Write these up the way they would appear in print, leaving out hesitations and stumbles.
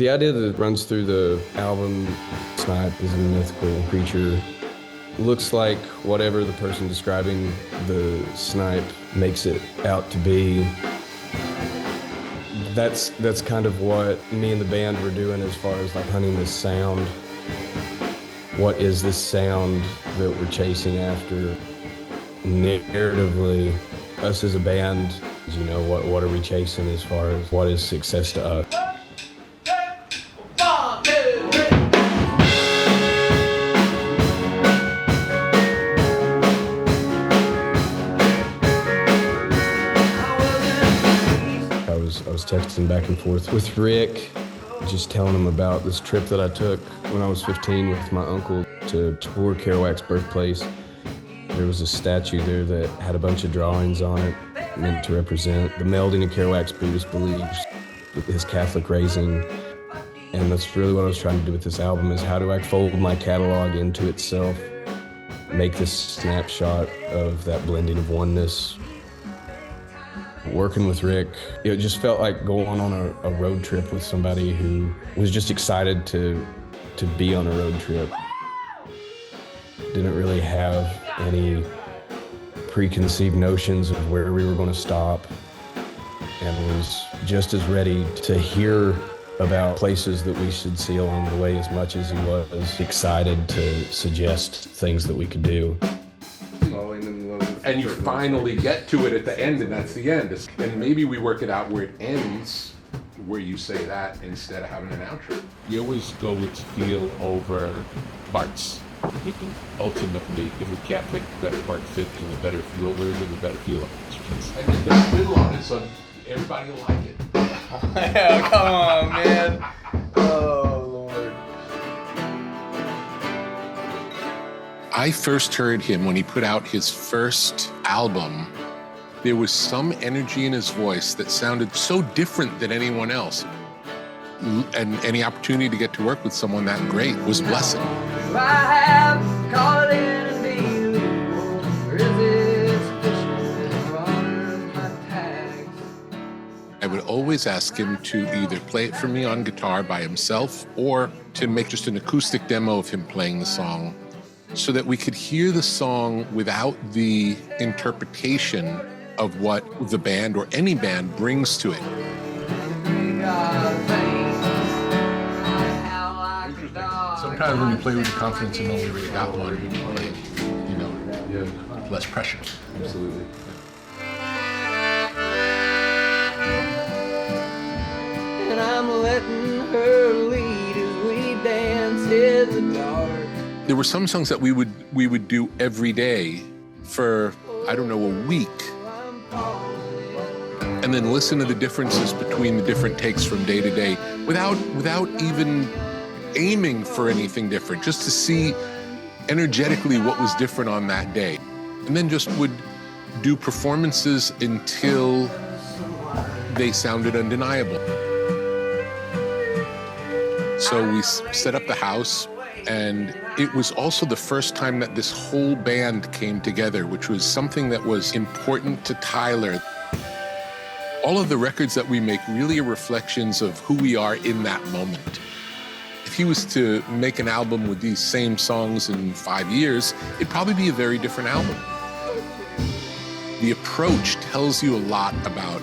The idea that runs through the album, Snipe is a mythical creature. Looks like whatever the person describing the snipe makes it out to be. That's kind of what me and the band were doing as far as like hunting this sound. What is this sound that we're chasing after? Narratively, us as a band, you know, what are we chasing as far as what is success to us? I was texting back and forth with Rick, just telling him about this trip that I took when I was 15 with my uncle to tour Kerouac's birthplace. There was a statue there that had a bunch of drawings on it meant to represent the melding of Kerouac's Buddhist beliefs with his Catholic raising. And that's really what I was trying to do with this album, is how do I fold my catalog into itself, make this snapshot of that blending of oneness. Working with Rick, it just felt like going on a road trip with somebody who was just excited to be on a road trip. Didn't really have any preconceived notions of where we were going to stop, and was just as ready to hear about places that we should see along the way as much as he was excited to suggest things that we could do. And you finally get to it at the end, and that's the end. And maybe we work it out where it ends, where you say that instead of having an outro. You always go with feel over parts. Ultimately, if we can't pick the better part fit and the better feel, we're going to the better feel of it. And then the middle on it, so everybody will like it. Yeah, come on, man. Oh, Lord. I first heard him when he put out his first album. There was some energy in his voice that sounded so different than anyone else. And any opportunity to get to work with someone that great was a blessing. I would always ask him to either play it for me on guitar by himself or to make just an acoustic demo of him playing the song, so that we could hear the song without the interpretation of what the band or any band brings to it. Sometimes when you play with the confidence and know we already got one, less pressure. Absolutely. And I'm letting her lead as we dance in the dark. There were some songs that we would do every day for, I don't know, a week. And then listen to the differences between the different takes from day to day without even aiming for anything different, just to see energetically what was different on that day. And then just would do performances until they sounded undeniable. So we set up the house, and it was also the first time that this whole band came together, which was something that was important to Tyler. All of the records that we make really are reflections of who we are in that moment. If he was to make an album with these same songs in 5 years, it'd probably be a very different album. The approach tells you a lot about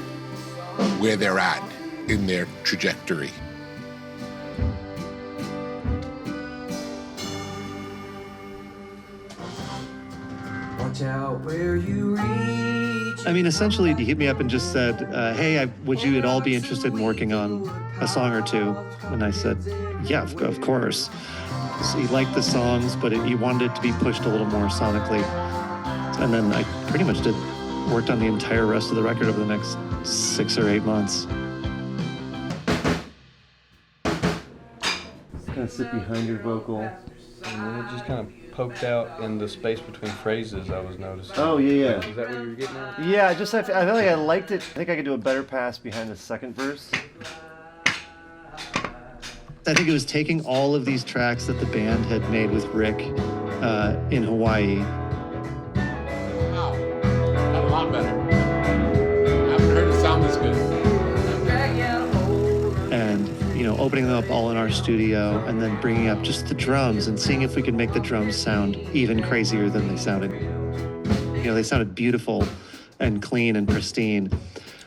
where they're at in their trajectory. Watch out where you reach. I mean, essentially, he hit me up and just said, hey, would you at all be interested in working on a song or two? And I said, yeah, of course. So he liked the songs, but he wanted it to be pushed a little more sonically. And then I pretty much worked on the entire rest of the record over the next 6 or 8 months. Kind of sit behind your vocal. And then it just kind of poked out in the space between phrases, I was noticing. Oh, yeah. Is that what you were getting at? Yeah, I felt like I liked it. I think I could do a better pass behind the second verse. I think it was taking all of these tracks that the band had made with Rick in Hawaii. Wow, got a lot better. I haven't heard it sound this good. And, opening them up all in our studio and then bringing up just the drums and seeing if we could make the drums sound even crazier than they sounded. You know, they sounded beautiful and clean and pristine.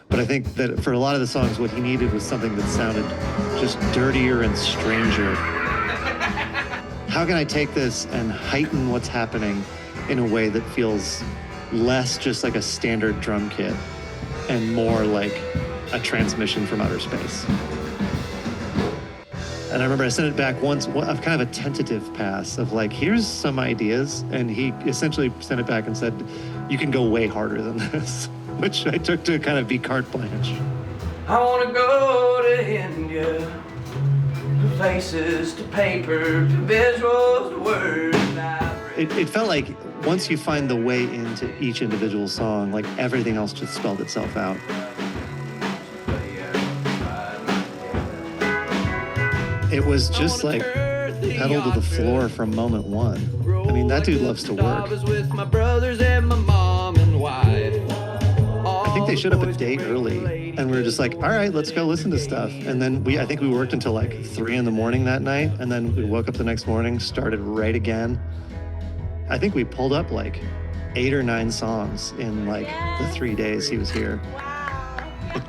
But I think that for a lot of the songs, what he needed was something that sounded just dirtier and stranger. How can I take this and heighten what's happening in a way that feels less just like a standard drum kit and more like a transmission from outer space? And I remember I sent it back once, of kind of a tentative pass of like, here's some ideas. And he essentially sent it back and said, you can go way harder than this, which I took to kind of be carte blanche. I want to go to India, to places, to paper, to visuals, to words. It felt like once you find the way into each individual song, like everything else just spelled itself out. It was just like pedal to the floor from moment one. I mean, that dude loves to work. I think they showed up a day early, and we were just like, all right, let's go listen to stuff. And then I think we worked until like 3 a.m. that night, and then we woke up the next morning, started right again. I think we pulled up like 8 or 9 songs in like the 3 days he was here.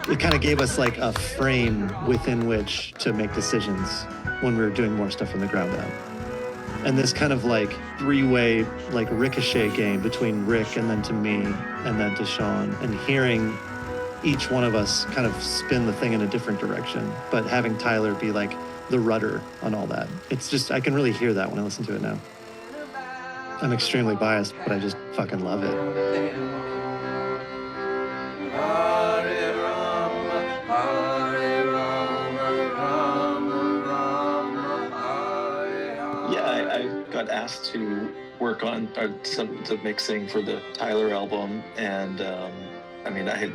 It kind of gave us like a frame within which to make decisions when we were doing more stuff from the ground up. And this kind of like 3-way like ricochet game between Rick and then to me and then to Shawn, and hearing each one of us kind of spin the thing in a different direction, but having Tyler be like the rudder on all that. It's just, I can really hear that when I listen to it now. I'm extremely biased, but I just fucking love it. Asked to work on the mixing for the Tyler album, and I mean, I had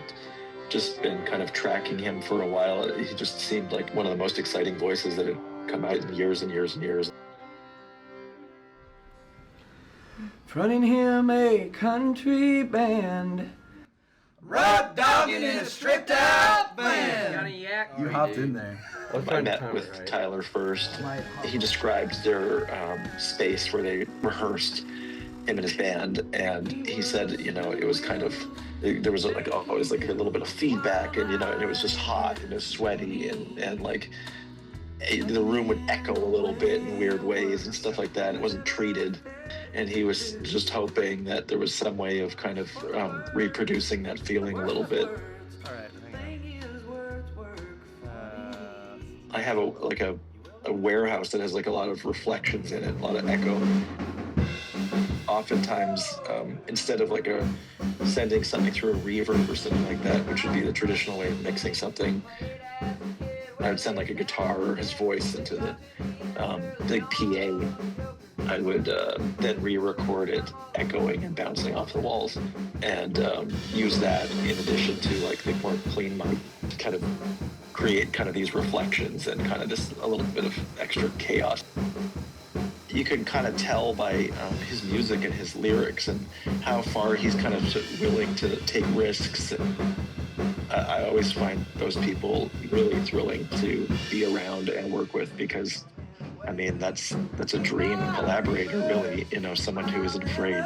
just been kind of tracking him for a while. He just seemed like one of the most exciting voices that had come out in years and years and years. Running him a country band, rock dogging in a stripped out band. You hopped in there. I met with Tyler first. He described their space where they rehearsed, him and his band, and he said, you know, it was kind of, there was like always like a little bit of feedback, and you know, and it was just hot and it was sweaty, and like the room would echo a little bit in weird ways and stuff like that. It wasn't treated, and he was just hoping that there was some way of kind of reproducing that feeling a little bit. I have a warehouse that has like a lot of reflections in it, a lot of echo. Oftentimes, instead of like sending something through a reverb or something like that, which would be the traditional way of mixing something, I would send like a guitar or his voice into the big PA. I would then re-record it echoing and bouncing off the walls, and use that in addition to like the more clean mic to kind of create kind of these reflections and kind of this a little bit of extra chaos. You can kind of tell by his music and his lyrics and how far he's kind of willing to take risks. And I always find those people really thrilling to be around and work with, because I mean, that's a dream collaborator, really, you know, someone who isn't afraid.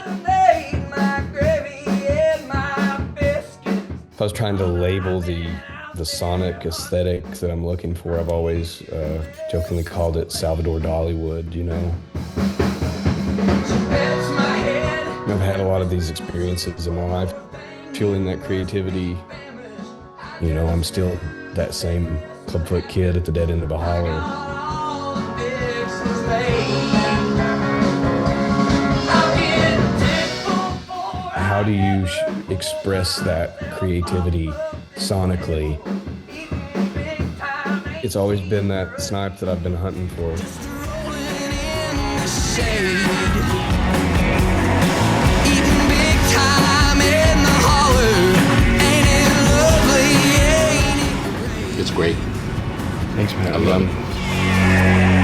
If I was trying to label the sonic aesthetic that I'm looking for, I've always jokingly called it Salvador Dollywood, you know. I've had a lot of these experiences in my life, fueling that creativity. You know, I'm still that same clubfoot kid at the dead end of a holler. How do you express that creativity sonically? It's always been that snipe that I've been hunting for. It's great. Thanks, man. I love it.